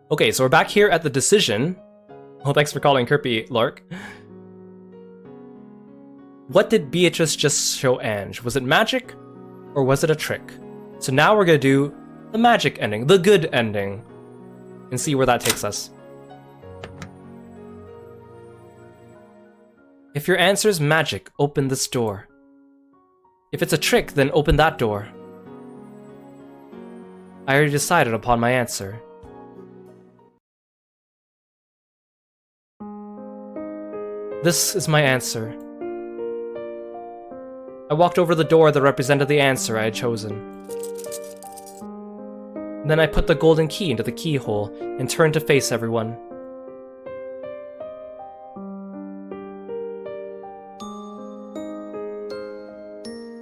Okay, so we're back here at the decision. Oh, thanks for calling Kirby, Lark. What did Beatrice just show Ange? Was it magic or was it a trick? So now we're gonna do the magic ending, the good ending, and see where that takes us. If your answer is magic, open this door. If it's a trick, then open that door. I already decided upon my answer. This is my answer. I walked over the door that represented the answer I had chosen. Then I put the golden key into the keyhole and turned to face everyone.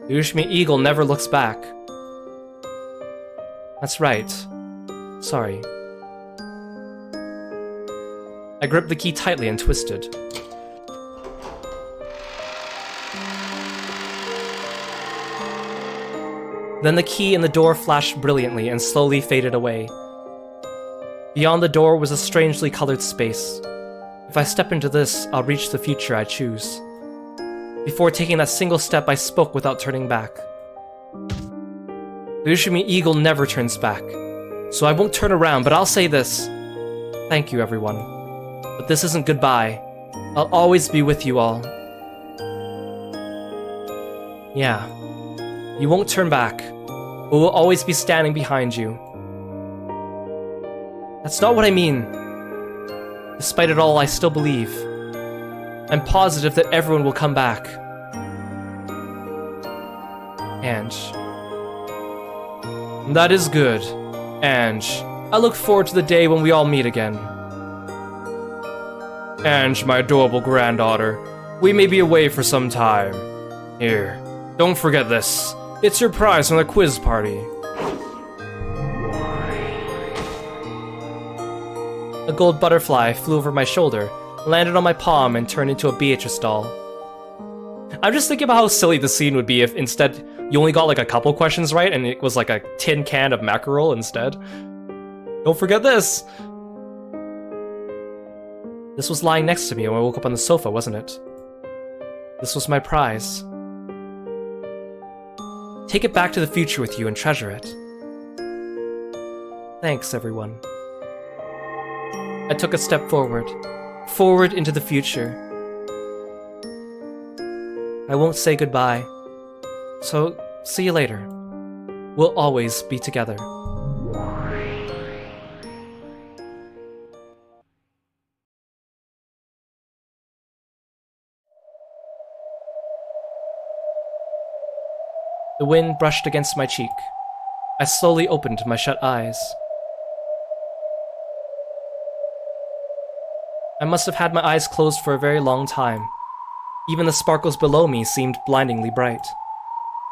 The Ushimi Eagle never looks back. That's right. Sorry. I gripped the key tightly and twisted. Then the key in the door flashed brilliantly and slowly faded away. Beyond the door was a strangely colored space. If I step into this, I'll reach the future I choose. Before taking that single step, I spoke without turning back. The Ushimi Eagle never turns back, so I won't turn around, but I'll say this. Thank you, everyone. But this isn't goodbye. I'll always be with you all. Yeah. You won't turn back, but we'll always be standing behind you. That's not what I mean. Despite it all, I still believe. I'm positive that everyone will come back. Ange. That is good, Ange. I look forward to the day when we all meet again. Ange, my adorable granddaughter, we may be away for some time. Here, don't forget this. It's your prize from the quiz party. A gold butterfly flew over my shoulder, landed on my palm, and turned into a Beatrice doll. I'm just thinking about how silly the scene would be if instead you only got like a couple questions right and it was like a tin can of mackerel instead. Don't forget this! This was lying next to me when I woke up on the sofa, wasn't it? This was my prize. Take it back to the future with you and treasure it. Thanks, everyone. I took a step forward into the future. I won't say goodbye, so see you later. We'll always be together. The wind brushed against my cheek. I slowly opened my shut eyes. I must have had my eyes closed for a very long time. Even the sparkles below me seemed blindingly bright.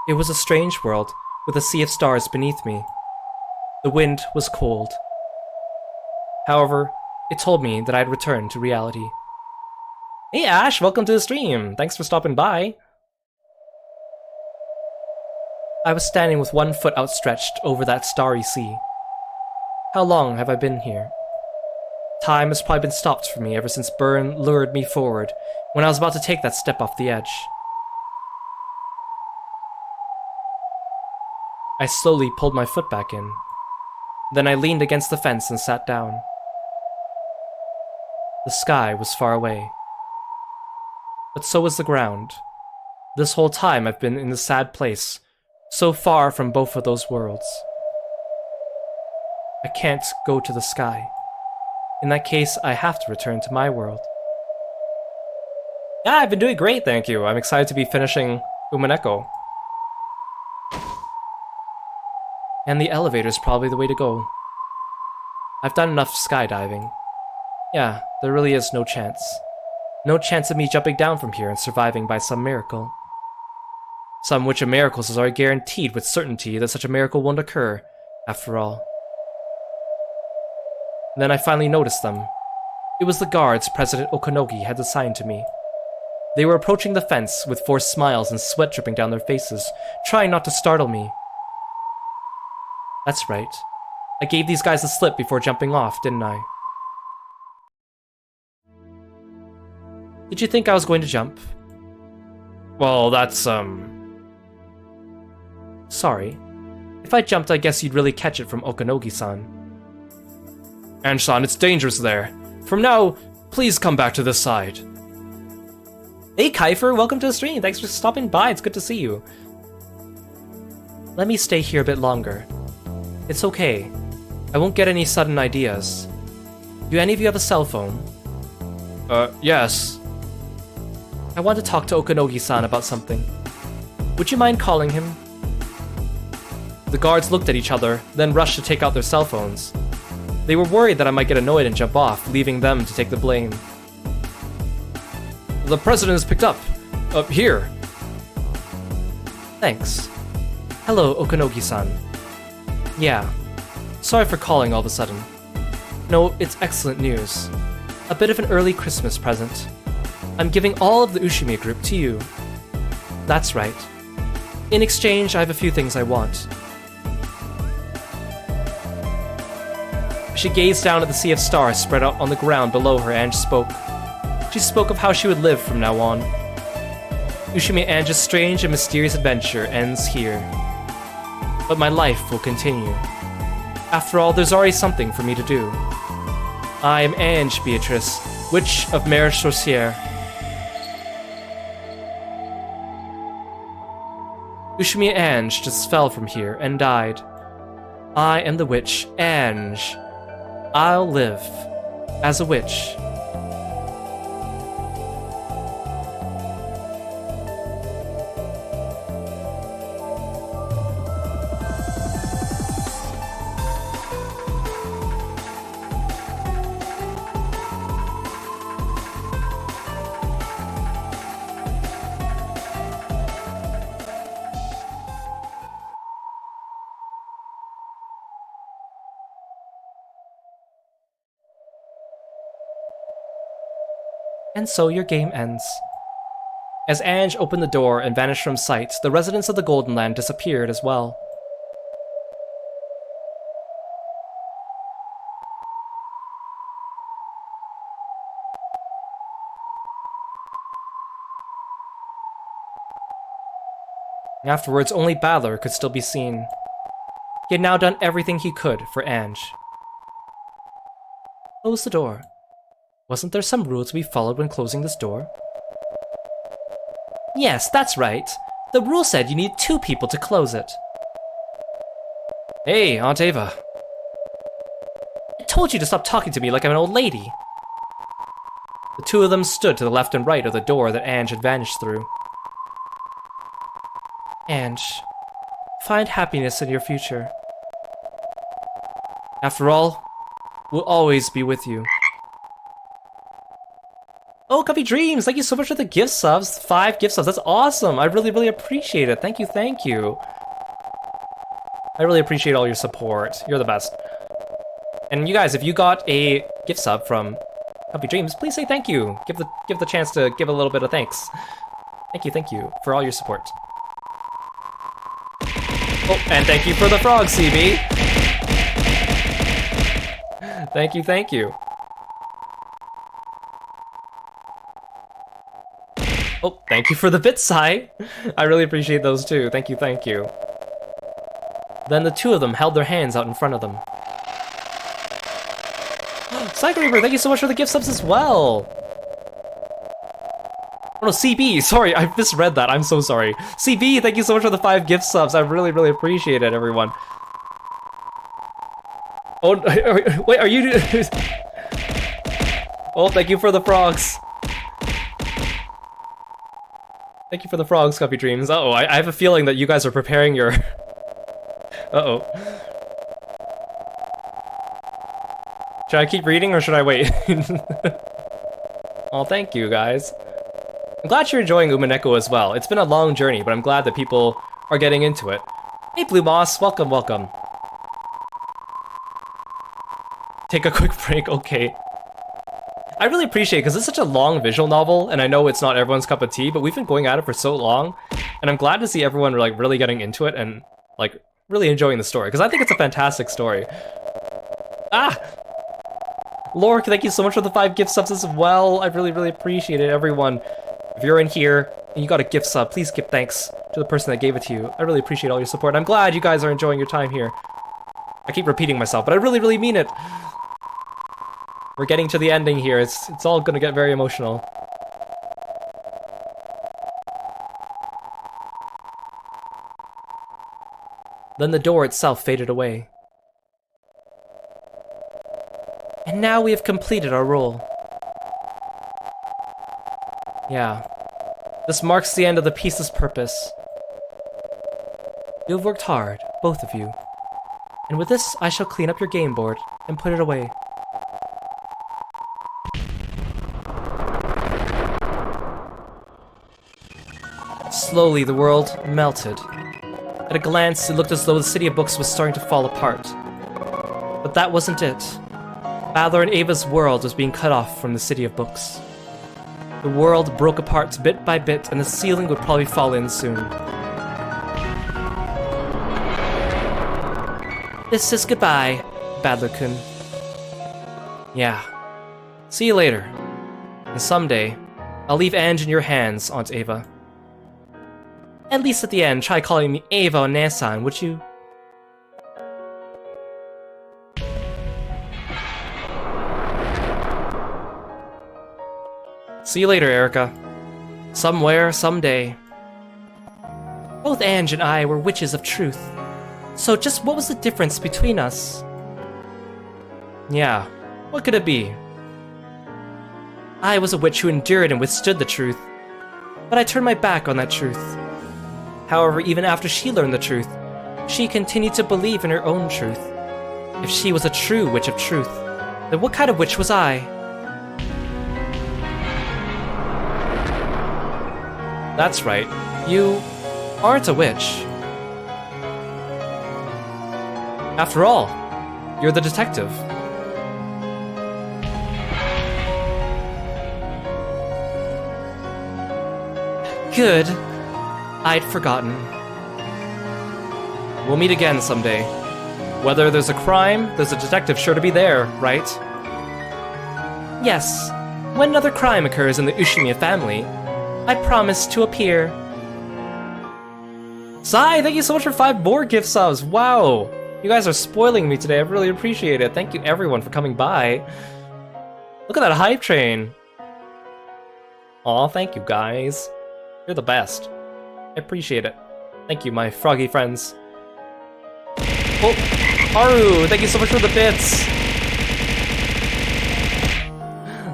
It was a strange world, with a sea of stars beneath me. The wind was cold. However, it told me that I'd returned to reality. Hey Ash, welcome to the stream! Thanks for stopping by! I was standing with one foot outstretched over that starry sea. How long have I been here? Time has probably been stopped for me ever since Byrne lured me forward when I was about to take that step off the edge. I slowly pulled my foot back in. Then I leaned against the fence and sat down. The sky was far away. But so was the ground. This whole time I've been in this sad place, so far from both of those worlds. I can't go to the sky. In that case, I have to return to my world. Yeah, I've been doing great, thank you. I'm excited to be finishing Umineko. And the elevator's probably the way to go. I've done enough skydiving. Yeah, there really is no chance. No chance of me jumping down from here and surviving by some miracle. Some which of miracles is already guaranteed with certainty that such a miracle won't occur, after all. Then I finally noticed them. It was the guards President Okonogi had assigned to me. They were approaching the fence with forced smiles and sweat dripping down their faces, trying not to startle me. That's right. I gave these guys a slip before jumping off, didn't I? Did you think I was going to jump? Well, that's, Sorry. If I jumped, I guess you'd really catch it from Okanogi-san. Ange-san, it's dangerous there. From now, please come back to this side. Hey, Kiefer, welcome to the stream. Thanks for stopping by. It's good to see you. Let me stay here a bit longer. It's okay. I won't get any sudden ideas. Do any of you have a cell phone? Yes. I want to talk to Okanogi-san about something. Would you mind calling him? The guards looked at each other, then rushed to take out their cell phones. They were worried that I might get annoyed and jump off, leaving them to take the blame. The president is picked up. Up here. Thanks. Hello, Okanogi-san. Yeah. Sorry for calling all of a sudden. No, it's excellent news. A bit of an early Christmas present. I'm giving all of the Ushimi group to you. That's right. In exchange, I have a few things I want. She gazed down at the sea of stars spread out on the ground below her and spoke. She spoke of how she would live from now on. Ushimi Ange's strange and mysterious adventure ends here. But my life will continue. After all, there's already something for me to do. I am Ange Beatrice, Witch of Mare Sorcière. Ushimi Ange just fell from here and died. I am the witch Ange. I'll live as a witch. And so your game ends. As Ange opened the door and vanished from sight, the residents of the Golden Land disappeared as well. Afterwards, only Balor could still be seen. He had now done everything he could for Ange. Close the door. Wasn't there some rule to be followed when closing this door? Yes, that's right. The rule said you need 2 people to close it. Hey, Aunt Ava. I told you to stop talking to me like I'm an old lady. The 2 of them stood to the left and right of the door that Ange had vanished through. Ange, find happiness in your future. After all, we'll always be with you. Oh, Copy Dreams, thank you so much for the gift subs. 5 gift subs, that's awesome. I really, really appreciate it. Thank you, thank you. I really appreciate all your support. You're the best. And you guys, if you got a gift sub from Copy Dreams, please say thank you. Give the chance to give a little bit of thanks. Thank you for all your support. Oh, and thank you for the frog, CB. Thank you. Oh, thank you for the bit, Sai. I really appreciate those too. Thank you. Then the 2 of them held their hands out in front of them. Cycle Reaper, thank you so much for the gift subs as well. Oh no, CB, sorry, I misread that. I'm so sorry. CB, thank you so much for the 5 gift subs. I really, really appreciate it, everyone. Oh, wait, are you... Oh, thank you for the frogs. Thank you for the frogs, Copy Dreams. Uh-oh, I have a feeling that you guys are preparing your... Uh-oh. Should I keep reading or should I wait? Oh, thank you, guys. I'm glad you're enjoying Umineko as well. It's been a long journey, but I'm glad that people are getting into it. Hey, Blue Moss, welcome. Take a quick break, okay. I really appreciate it because it's such a long visual novel, and I know it's not everyone's cup of tea, but we've been going at it for so long, and I'm glad to see everyone like really getting into it and like really enjoying the story because I think it's a fantastic story. Ah! Lork, thank you so much for the 5 gift subs as well. I really, really appreciate it, everyone. If you're in here and you got a gift sub, please give thanks to the person that gave it to you. I really appreciate all your support. I'm glad you guys are enjoying your time here. I keep repeating myself, but I really, really mean it. We're getting to the ending here. It's all gonna get very emotional. Then the door itself faded away. And now we have completed our role. Yeah. This marks the end of the piece's purpose. You have worked hard, both of you. And with this, I shall clean up your game board and put it away. Slowly, the world melted. At a glance, it looked as though the City of Books was starting to fall apart. But that wasn't it. Balor and Ava's world was being cut off from the City of Books. The world broke apart bit by bit, and the ceiling would probably fall in soon. This is goodbye, Balor-kun. Yeah. See you later. And someday, I'll leave Ange in your hands, Aunt Ava. At least at the end, try calling me Ava or Nesan, would you? See you later, Erica. Somewhere, someday. Both Ange and I were witches of truth. So just what was the difference between us? Yeah, what could it be? I was a witch who endured and withstood the truth. But I turned my back on that truth. However, even after she learned the truth, she continued to believe in her own truth. If she was a true witch of truth, then what kind of witch was I? That's right, you aren't a witch. After all, you're the detective. Good. I'd forgotten. We'll meet again someday. Whether there's a crime, there's a detective sure to be there, right? Yes. When another crime occurs in the Ushimiya family, I promise to appear. Sai, thank you so much for 5 more gift subs. Wow. You guys are spoiling me today. I really appreciate it. Thank you everyone for coming by. Look at that hype train. Aw, thank you guys. You're the best. I appreciate it. Thank you, my froggy friends. Oh, Haru, thank you so much for the bits.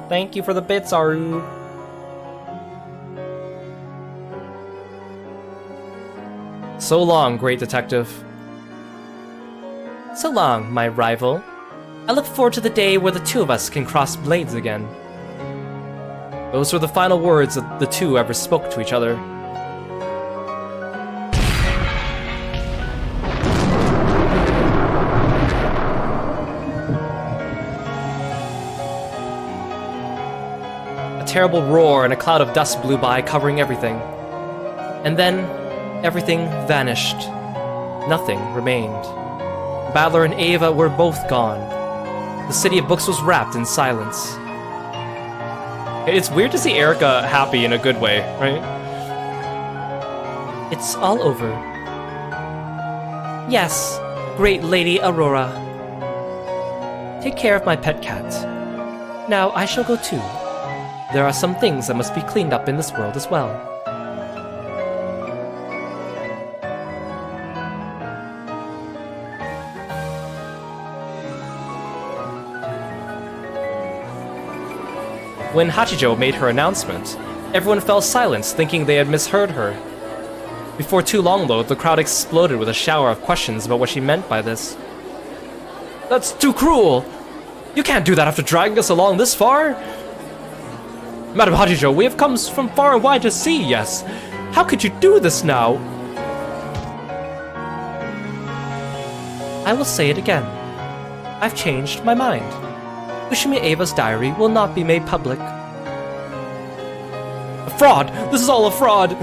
Thank you for the bits, Haru. So long, great detective. So long, my rival. I look forward to the day where the two of us can cross blades again. Those were the final words that the two ever spoke to each other. A terrible roar and a cloud of dust blew by, covering everything. And then, everything vanished. Nothing remained. Balor and Ava were both gone. The City of Books was wrapped in silence. It's weird to see Erica happy in a good way, right? It's all over. Yes, great Lady Aurora. Take care of my pet cat. Now I shall go too. There are some things that must be cleaned up in this world as well. When Hachijo made her announcement, everyone fell silent, thinking they had misheard her. Before too long, though, the crowd exploded with a shower of questions about what she meant by this. That's too cruel! You can't do that after dragging us along this far! Madam Hachijo, we have come from far and wide to see, yes. How could you do this now? I will say it again. I've changed my mind. Ushimi Ava's diary will not be made public. A fraud! This is all a fraud!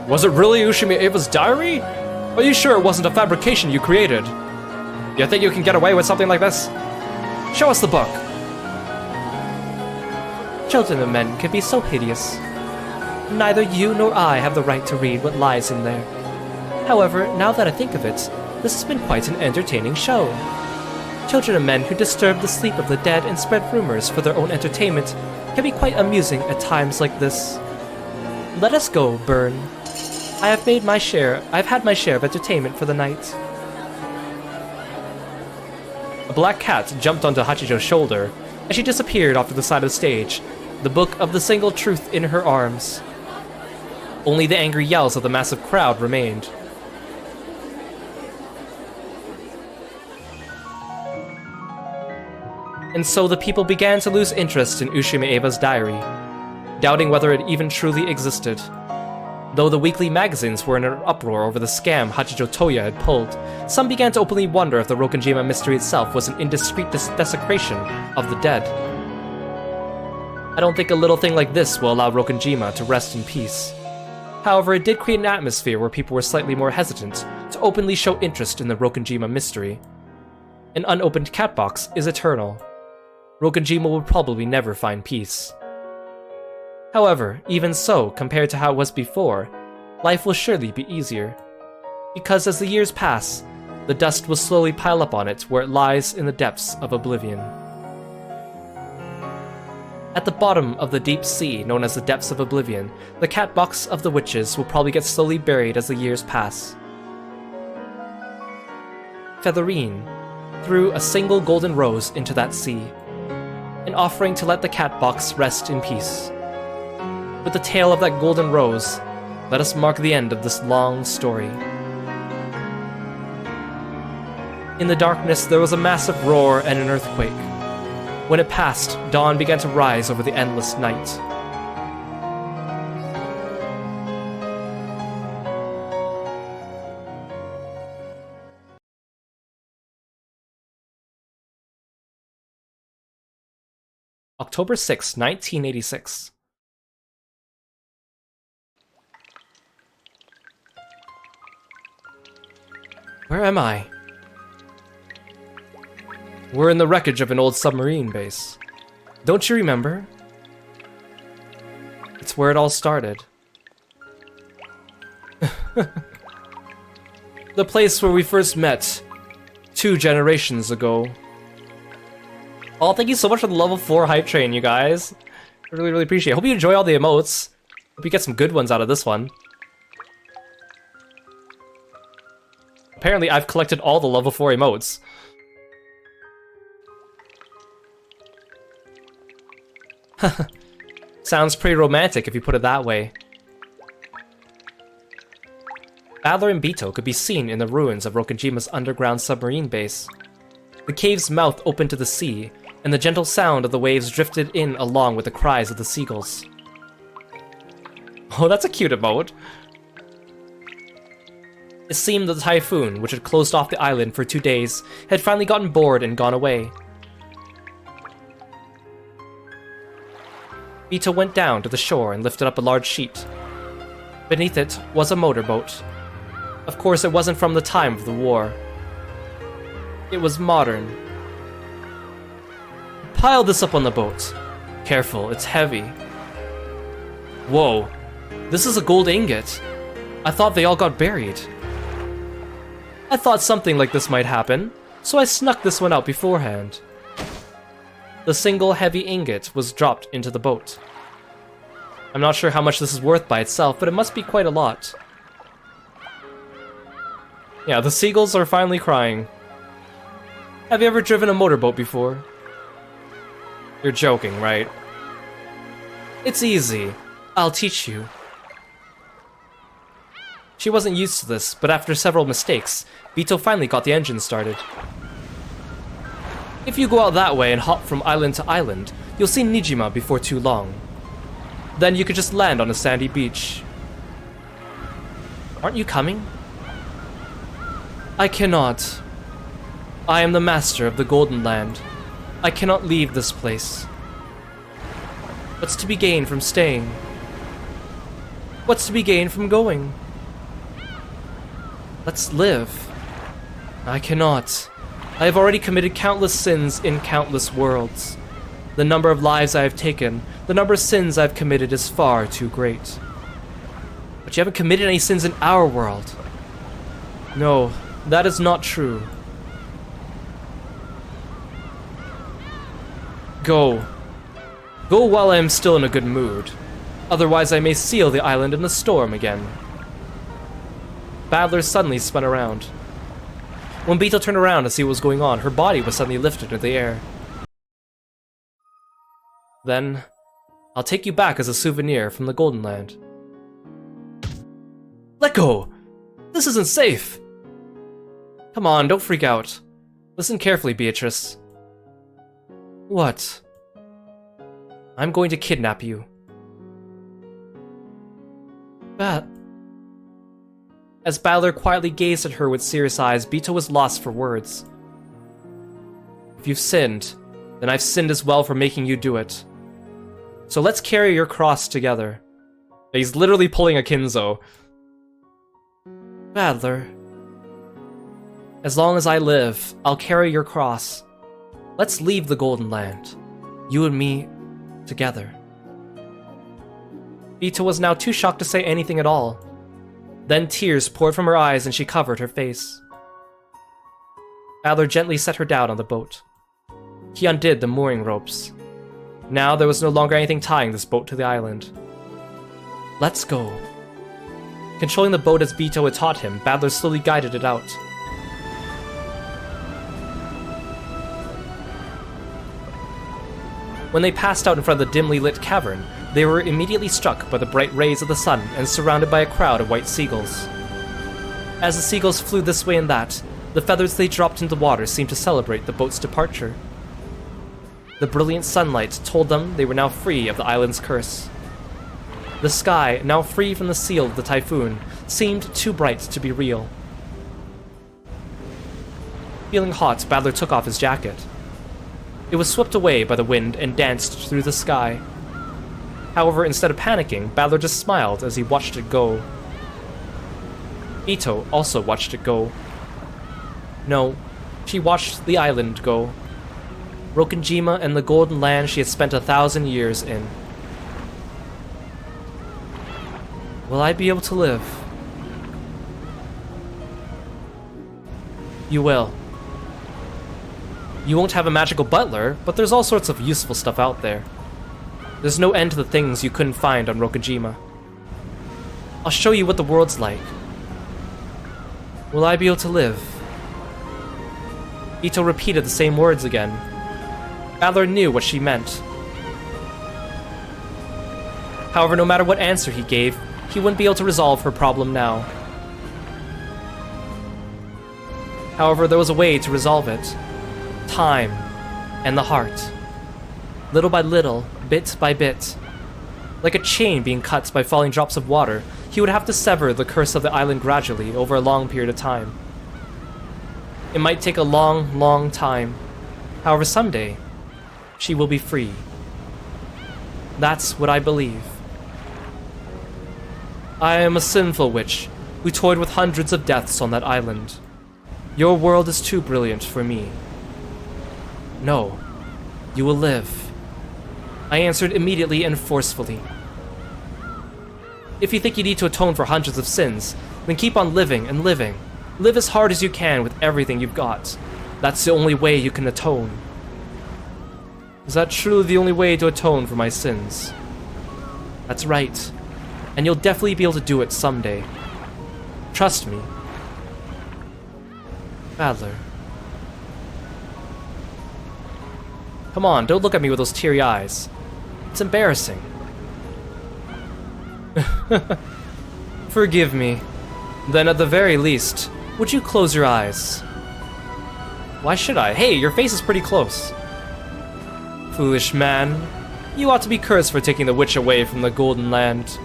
Was it really Ushimi Ava's diary? Are you sure it wasn't a fabrication you created? Do you think you can get away with something like this? Show us the book! Children of men can be so hideous. Neither you nor I have the right to read what lies in there. However, now that I think of it, this has been quite an entertaining show. Children of men who disturb the sleep of the dead and spread rumors for their own entertainment can be quite amusing at times like this. Let us go, Burn. I've had my share of entertainment for the night. A black cat jumped onto Hachijo's shoulder as she disappeared off to the side of the stage, the book of the single truth in her arms. Only the angry yells of the massive crowd remained. And so the people began to lose interest in Ushime Eva's diary, doubting whether it even truly existed. Though the weekly magazines were in an uproar over the scam Hachijo Toya had pulled, some began to openly wonder if the Rokkenjima mystery itself was an indiscreet desecration of the dead. I don't think a little thing like this will allow Rokkenjima to rest in peace. However, it did create an atmosphere where people were slightly more hesitant to openly show interest in the Rokkenjima mystery. An unopened cat box is eternal. Rokkenjima will probably never find peace. However, even so, compared to how it was before, life will surely be easier. Because as the years pass, the dust will slowly pile up on it where it lies in the depths of oblivion. At the bottom of the deep sea known as the depths of oblivion, the cat box of the witches will probably get slowly buried as the years pass. Featherine threw a single golden rose into that sea, an offering to let the cat box rest in peace. With the tale of that golden rose, let us mark the end of this long story. In the darkness, there was a massive roar and an earthquake. When it passed, dawn began to rise over the endless night. October 6, 1986. Where am I? We're in the wreckage of an old submarine base. Don't you remember? It's where it all started. The place where we first met 2 generations ago. Oh, thank you so much for the level 4 hype train, you guys. I really appreciate it. Hope you enjoy all the emotes. Hope you get some good ones out of this one. Apparently, I've collected all the level 4 emotes. Sounds pretty romantic if you put it that way. Badler and Bito could be seen in the ruins of Rokkenjima's underground submarine base. The cave's mouth opened to the sea, and the gentle sound of the waves drifted in along with the cries of the seagulls. Oh, that's a cute emote. It seemed that the typhoon, which had closed off the island for 2 days, had finally gotten bored and gone away. Bito went down to the shore and lifted up a large sheet. Beneath it was a motorboat. Of course, it wasn't from the time of the war. It was modern. Pile this up on the boat. Careful, it's heavy. Whoa, this is a gold ingot. I thought they all got buried. I thought something like this might happen, so I snuck this one out beforehand. The single heavy ingot was dropped into the boat. I'm not sure how much this is worth by itself, but it must be quite a lot. Yeah, the seagulls are finally crying. Have you ever driven a motorboat before? You're joking, right? It's easy. I'll teach you. She wasn't used to this, but after several mistakes, Bito finally got the engine started. If you go out that way and hop from island to island, you'll see Nijima before too long. Then you could just land on a sandy beach. Aren't you coming? I cannot. I am the master of the Golden Land. I cannot leave this place. What's to be gained from staying? What's to be gained from going? Let's live. I cannot. I have already committed countless sins in countless worlds. The number of lives I have taken, the number of sins I have committed is far too great. But you haven't committed any sins in our world. No, that is not true. Go. Go while I am still in a good mood. Otherwise I may seal the island in a storm again. Battler suddenly spun around. When Beetle turned around to see what was going on, her body was suddenly lifted into the air. Then, I'll take you back as a souvenir from the Golden Land. Let go! This isn't safe! Come on, don't freak out. Listen carefully, Beatrice. What? I'm going to kidnap you. As Battler quietly gazed at her with serious eyes, Beetle was lost for words. If you've sinned, then I've sinned as well for making you do it. So let's carry your cross together. He's literally pulling a Kinzo. Battler. As long as I live, I'll carry your cross. Let's leave the Golden Land. You and me, together. Beetle was now too shocked to say anything at all. Then tears poured from her eyes and she covered her face. Battler gently set her down on the boat. He undid the mooring ropes. Now there was no longer anything tying this boat to the island. Let's go. Controlling the boat as Beetle had taught him, Battler slowly guided it out. When they passed out in front of the dimly lit cavern, they were immediately struck by the bright rays of the sun and surrounded by a crowd of white seagulls. As the seagulls flew this way and that, the feathers they dropped into the water seemed to celebrate the boat's departure. The brilliant sunlight told them they were now free of the island's curse. The sky, now free from the seal of the typhoon, seemed too bright to be real. Feeling hot, Battler took off his jacket. It was swept away by the wind and danced through the sky. However, instead of panicking, Battler just smiled as he watched it go. Ito also watched it go. No, she watched the island go. Rokkenjima and the Golden Land she had spent 1,000 years in. Will I be able to live? You will. You won't have a magical butler, but there's all sorts of useful stuff out there. There's no end to the things you couldn't find on Rokkenjima. I'll show you what the world's like. Will I be able to live? Ito repeated the same words again. Battler knew what she meant. However, no matter what answer he gave, he wouldn't be able to resolve her problem now. However, there was a way to resolve it. Time and the heart. Little by little, bit by bit. Like a chain being cut by falling drops of water, he would have to sever the curse of the island gradually over a long period of time. It might take a long, long time. However, someday, she will be free. That's what I believe. I am a sinful witch who toyed with hundreds of deaths on that island. Your world is too brilliant for me. No, you will live. I answered immediately and forcefully. If you think you need to atone for hundreds of sins, then keep on living and living. Live as hard as you can with everything you've got. That's the only way you can atone. Is that truly the only way to atone for my sins? That's right. And you'll definitely be able to do it someday. Trust me. Battler. Come on, don't look at me with those teary eyes. It's embarrassing. Forgive me. Then at the very least, would you close your eyes? Why should I? Hey, your face is pretty close. Foolish man. You ought to be cursed for taking the witch away from the Golden Land.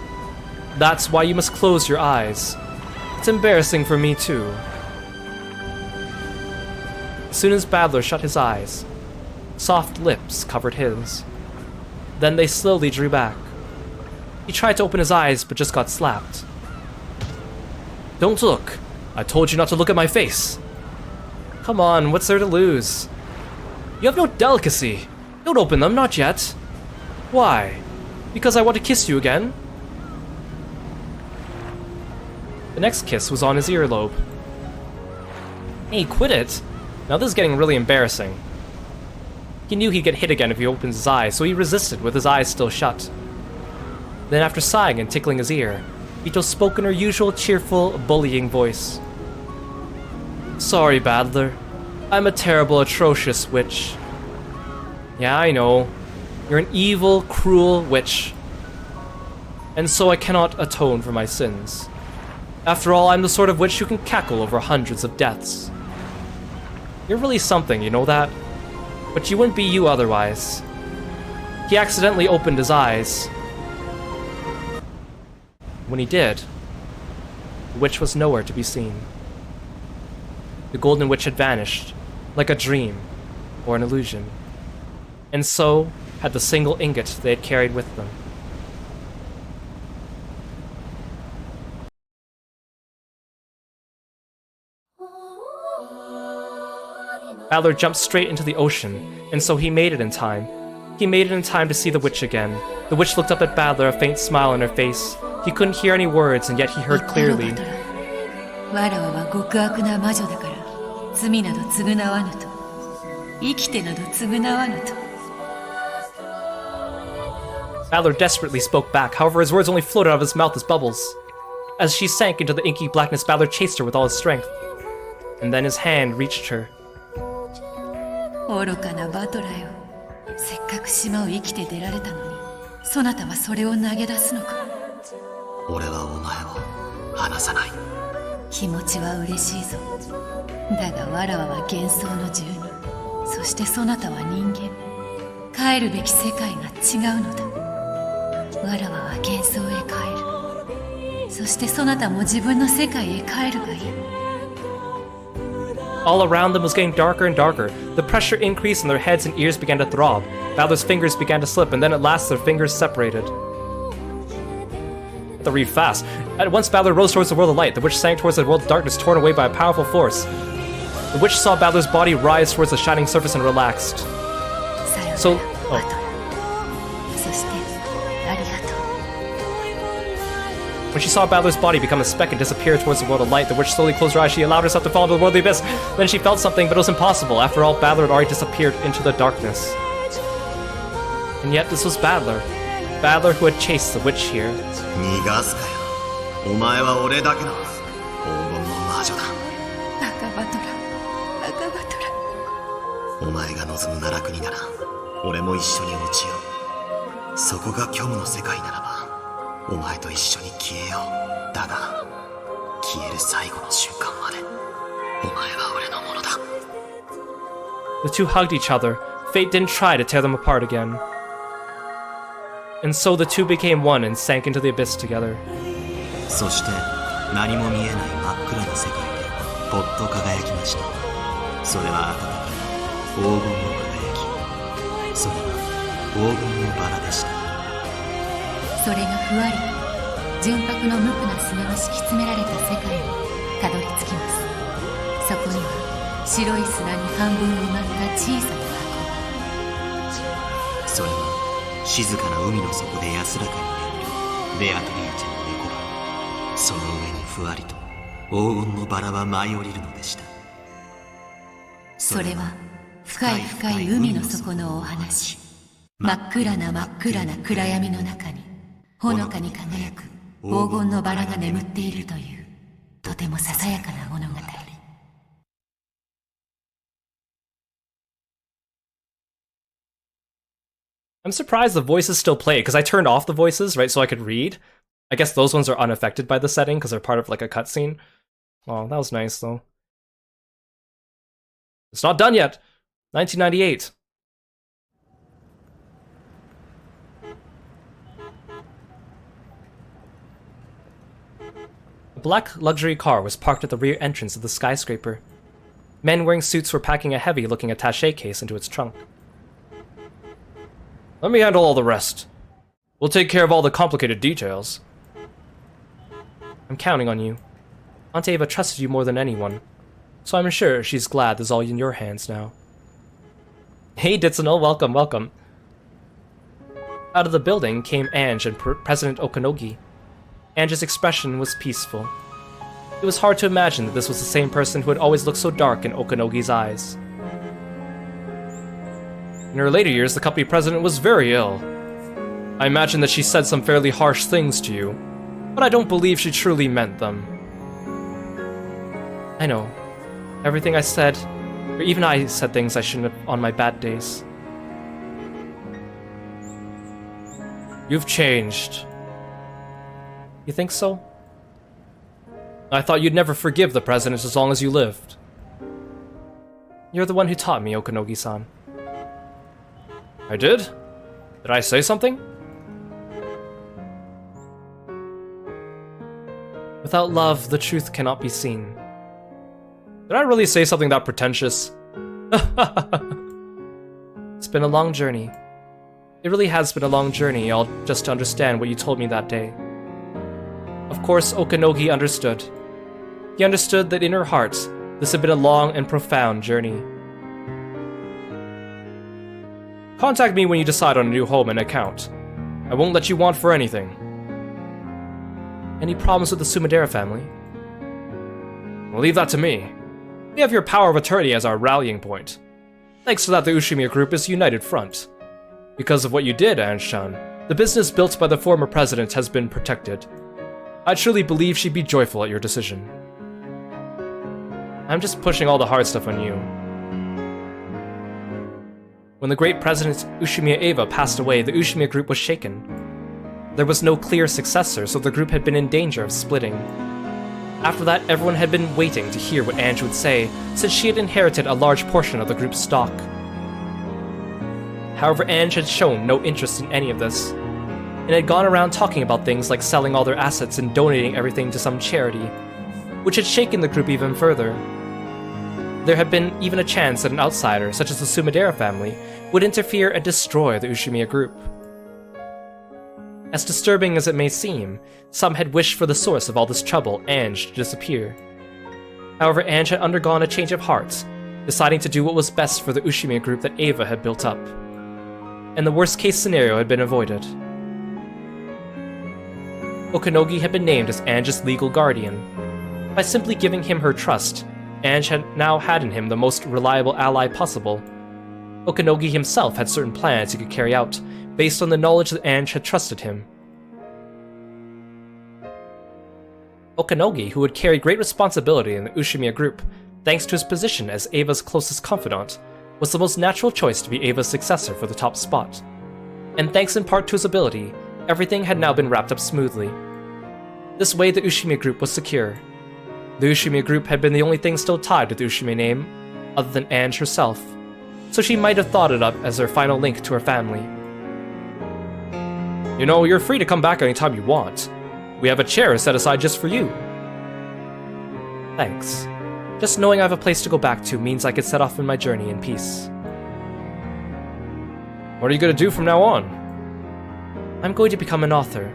That's why you must close your eyes. It's embarrassing for me too. As soon as Battler shut his eyes, soft lips covered his. Then they slowly drew back. He tried to open his eyes, but just got slapped. Don't look. I told you not to look at my face. Come on, what's there to lose? You have no delicacy. Don't open them, not yet. Why? Because I want to kiss you again? The next kiss was on his earlobe. Hey, quit it! Now this is getting really embarrassing. He knew he'd get hit again if he opened his eyes, so he resisted with his eyes still shut. Then after sighing and tickling his ear, Ito spoke in her usual cheerful, bullying voice. Sorry, Battler. I'm a terrible, atrocious witch. Yeah, I know. You're an evil, cruel witch. And so I cannot atone for my sins. After all, I'm the sort of witch who can cackle over hundreds of deaths. You're really something, you know that? But you wouldn't be you otherwise. He accidentally opened his eyes. When he did, the witch was nowhere to be seen. The Golden Witch had vanished, like a dream or an illusion, and so had the single ingot they had carried with them. Battler jumped straight into the ocean, and so he made it in time. He made it in time to see the witch again. The witch looked up at Battler, a faint smile on her face. He couldn't hear any words, and yet he heard clearly. Battler desperately spoke back, however his words only floated out of his mouth as bubbles. As she sank into the inky blackness, Battler chased her with all his strength. And then his hand reached her. 愚かなバトラよ。せっかく島を生きて出られたのに、そなたはそれを投げ出すのか。俺はお前を離さない。気持ちは嬉しいぞ。だがわらわは幻想の住人。そしてそなたは人間。帰るべき世界が違うのだ。わらわは幻想へ帰る。そしてそなたも自分の世界へ帰るがいい。All around them was getting darker and darker. The pressure increased and their heads and ears began to throb. Battler's fingers began to slip, and then at last their fingers separated. To read fast. At once Battler rose towards the world of light. The witch sank towards the world of darkness, torn away by a powerful force. The witch saw Battler's body rise towards the shining surface and relaxed. So... oh. When she saw Battler's body become a speck and disappear towards the world of light, the witch slowly closed her eyes. She allowed herself to fall into the world of the abyss. Then she felt something, but it was impossible. After all, Battler had already disappeared into the darkness. And yet this was Battler. Battler who had chased the witch here. 逃がすかよ。お前は俺だけの黄金の魔女だ。赤バトラ、赤バトラ。お前が望む奈落になら、俺も一緒に落ちよう。そこが虚無の世界ならば。お前と一緒に消えよう。だが、消える最後の瞬間まで、お前は俺のものだ。The two hugged each other. Fate didn't try to tear them apart again. And so the two became one and sank into the abyss together. そして、何も見えない真っ暗な世界で、ぽっと輝きました。それは温かい、黄金の輝き。それは、黄金のバラでした。それがふわりと純白の無垢な砂が敷き詰められた世界にたどり着きます。そこには白い砂に半分埋まった小さな箱。それは静かな海の底で安らかに眠るベアトリーチェの猫が、その上にふわりと黄金のバラは舞い降りるのでした。それは深い深い海の底のお話。真っ暗な真っ暗な暗闇の中にほのかに輝く黄金のバラが眠っているというとてもささやかな物語。I'm surprised the voices still play, because I turned off the voices, right, so I could read. I guess those ones are unaffected by the setting, because they're part of, like, a cutscene. Oh, that was nice, though. It's not done yet! 1998. A black luxury car was parked at the rear entrance of the skyscraper. Men wearing suits were packing a heavy-looking attaché case into its trunk. Let me handle all the rest. We'll take care of all the complicated details. I'm counting on you. Aunt Ava trusted you more than anyone. so I'm sure she's glad this is all in your hands now. Hey Ditsuno, welcome, welcome. Out of the building came Ange and President Okanogi. Ange's expression was peaceful. It was hard to imagine that this was the same person who had always looked so dark in Okanogi's eyes. In her later years, the company president was very ill. I imagine that she said some fairly harsh things to you, but I don't believe she truly meant them. I know. Everything I said, or even I said things I shouldn't have on my bad days. You've changed. You think so? I thought you'd never forgive the president as long as you lived. You're the one who taught me, Okanogi-san. I did? Did I say something? Without love, the truth cannot be seen. Did I really say something that pretentious? It's been a long journey. It really has been a long journey, all just to understand what you told me that day. Of course, Okanogi understood. He understood that in her heart, this had been a long and profound journey. Contact me when you decide on a new home and account. I won't let you want for anything. Any problems with the Sumadera family? Well, leave that to me. We have your power of attorney as our rallying point. Thanks to that, the Ushimiya Group is a united front. Because of what you did, Ange-chan, the business built by the former president has been protected. I truly believe she'd be joyful at your decision. I'm just pushing all the hard stuff on you. When the great president Ushimiya Eva passed away, the Ushimiya Group was shaken. There was no clear successor, so the group had been in danger of splitting. After that, everyone had been waiting to hear what Ange would say, since she had inherited a large portion of the group's stock. However, Ange had shown no interest in any of this, and had gone around talking about things like selling all their assets and donating everything to some charity, which had shaken the group even further. There had been even a chance that an outsider, such as the Sumadera family, would interfere and destroy the Ushimiya Group. As disturbing as it may seem, some had wished for the source of all this trouble, Ange, to disappear. However, Ange had undergone a change of heart, deciding to do what was best for the Ushimiya Group that Eva had built up. And the worst-case scenario had been avoided. Okanogi had been named as Ange's legal guardian. By simply giving him her trust, Ange had now had in him the most reliable ally possible. Okanogi himself had certain plans he could carry out, based on the knowledge that Ange had trusted him. Okanogi, who would carry great responsibility in the Ushimiya Group, thanks to his position as Eva's closest confidant, was the most natural choice to be Eva's successor for the top spot. And thanks in part to his ability, everything had now been wrapped up smoothly. This way, the Ushimiya Group was secure. The Ushimiya Group had been the only thing still tied to the Ushimiya name, other than Ange herself, so she might have thought it up as her final link to her family. You know, you're free to come back anytime you want. We have a chair set aside just for you. Thanks. Just knowing I have a place to go back to means I can set off on my journey in peace. What are you going to do from now on? I'm going to become an author.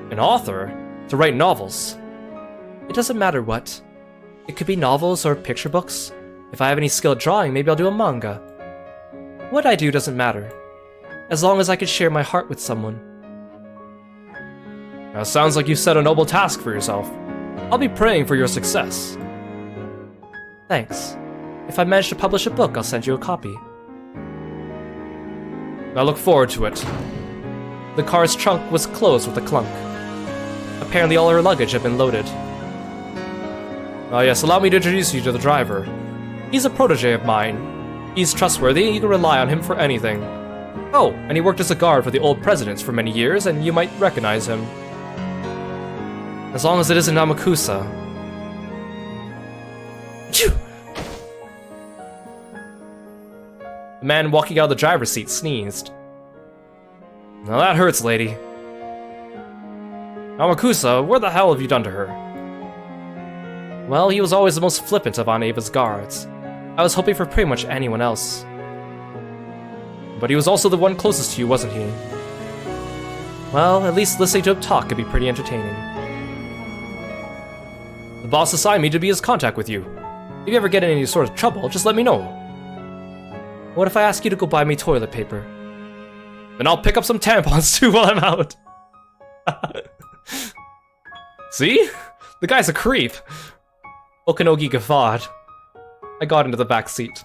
An author? To write novels? It doesn't matter what. It could be novels or picture books. If I have any skill at drawing, maybe I'll do a manga. What I do doesn't matter, as long as I can share my heart with someone. Now, sounds like you've set a noble task for yourself. I'll be praying for your success. Thanks. If I manage to publish a book, I'll send you a copy. I look forward to it. The car's trunk was closed with a clunk. Apparently all her luggage had been loaded. Ah yes, allow me to introduce you to the driver. He's a protege of mine. He's trustworthy, and you can rely on him for anything. Oh, and he worked as a guard for the old presidents for many years, and you might recognize him. As long as it isn't Namakusa. Achoo! The man walking out of the driver's seat sneezed. Now that hurts, lady. Namakusa, what the hell have you done to her? Well, he was always the most flippant of Aunt Eva's guards. I was hoping for pretty much anyone else. But he was also the one closest to you, wasn't he? Well, at least listening to him talk could be pretty entertaining. The boss assigned me to be his contact with you. If you ever get in any sort of trouble, just let me know. What if I ask you to go buy me toilet paper? Then I'll pick up some tampons too while I'm out. See? The guy's a creep. Okanogi guffawed. I got into the back seat.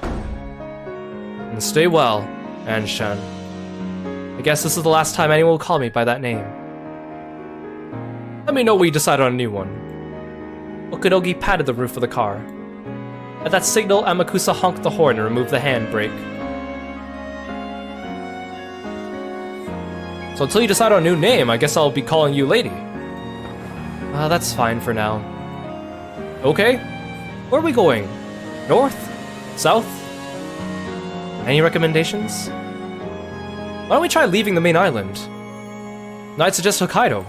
And stay well, Anshan. I guess this is the last time anyone will call me by that name. Let me know when you decide on a new one. Okanogi patted the roof of the car. At that signal, Amakusa honked the horn and removed the handbrake. So until you decide on a new name, I guess I'll be calling you Lady. That's fine for now. Okay, where are we going? North? South? Any recommendations? Why don't we try leaving the main island? I'd suggest Hokkaido.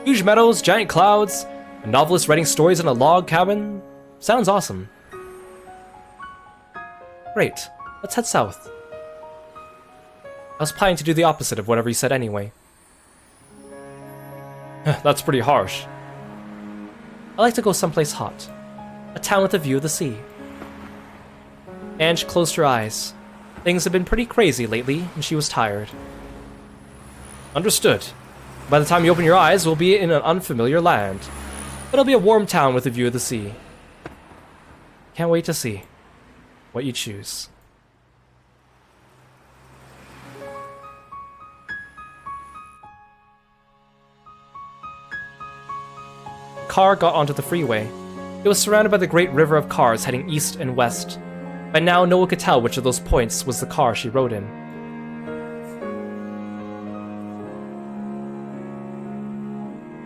Huge meadows, giant clouds, a novelist writing stories in a log cabin. Sounds awesome. Great, let's head south. I was planning to do the opposite of whatever you said anyway. That's pretty harsh. I like to go someplace hot. A town with a view of the sea. Ange closed her eyes. Things had been pretty crazy lately, and she was tired. Understood. By the time you open your eyes, we'll be in an unfamiliar land. But it'll be a warm town with a view of the sea. Can't wait to see what you choose. The car got onto the freeway. It was surrounded by the great river of cars heading east and west. By now, no one could tell which of those points was the car she rode in.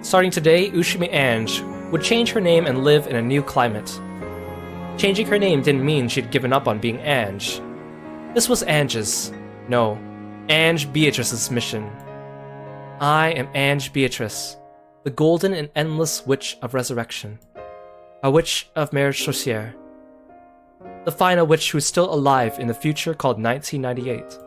Starting today, Ushimi Ange would change her name and live in a new climate. Changing her name didn't mean she'd given up on being Ange. This was Ange's, no, Ange Beatrice's mission. I am Ange Beatrice, the golden and endless witch of resurrection. A witch of marriage sorcière. The final witch who is still alive in the future called 1998.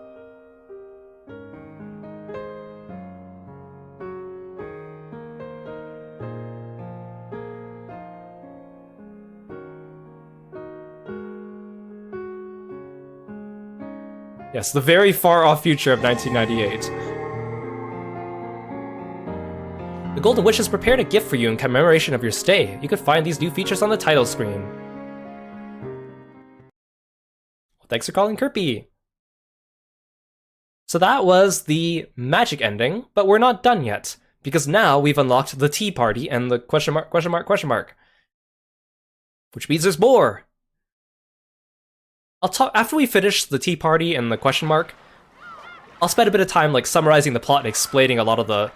Yes, the very far-off future of 1998. The Golden Witch has prepared a gift for you in commemoration of your stay. You can find these new features on the title screen. Well, thanks for calling Kirby. So that was the magic ending, but we're not done yet, because now we've unlocked the tea party and the question mark, question mark, question mark. Which means there's more. I'll talk after we finish the tea party and the question mark. I'll spend a bit of time like summarizing the plot and explaining a lot of the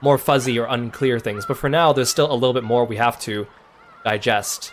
more fuzzy or unclear things, but for now there's still a little bit more we have to digest.